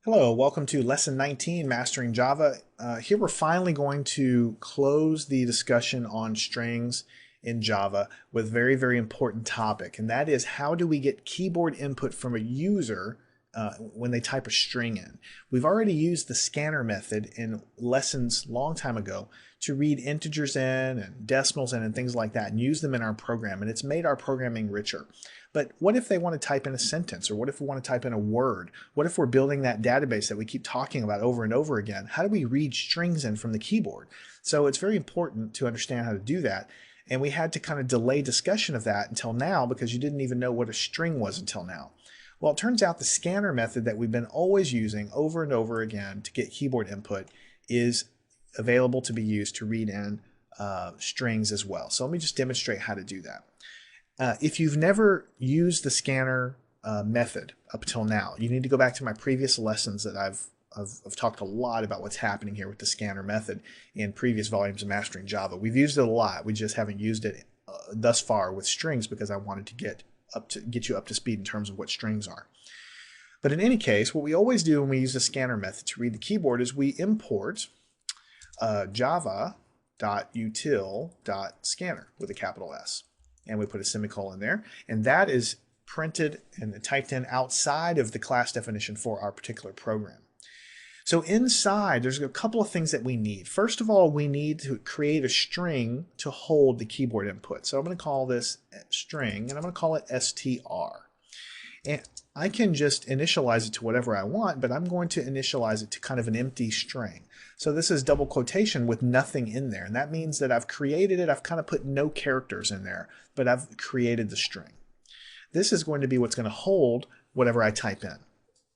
Hello, welcome to Lesson 19, Mastering Java. Here we're finally going to close the discussion on strings in Java with a very, very important topic, and that is how do we get keyboard input from a user when they type a string in. We've already used the scanner method in lessons long time ago to read integers in and decimals in and things like that and use them in our program, and it's made our programming richer. But what if they want to type in a sentence, or what if we want to type in a word? What if we're building that database that we keep talking about over and over again? How do we read strings in from the keyboard? So it's very important to understand how to do that. And we had to kind of delay discussion of that until now because you didn't even know what a string was until now. Well, it turns out the scanner method that we've been always using over and over again to get keyboard input is available to be used to read in strings as well. So let me just demonstrate how to do that. If you've never used the scanner method up till now, you need to go back to my previous lessons that I've talked a lot about what's happening here with the scanner method in previous volumes of Mastering Java. We've used it a lot. We just haven't used it thus far with strings because I wanted to get you up to speed in terms of what strings are. But in any case, what we always do when we use the scanner method to read the keyboard is we import java.util.scanner with a capital S. And we put a semicolon there, and that is printed and typed in outside of the class definition for our particular program. So inside, there's a couple of things that we need. First of all, we need to create a string to hold the keyboard input. So I'm going to call this string, and I'm going to call it str. And I can just initialize it to whatever I want, but I'm going to initialize it to kind of an empty string. So this is double quotation with nothing in there. And that means that I've created it. I've kind of put no characters in there, but I've created the string. This is going to be what's going to hold whatever I type in.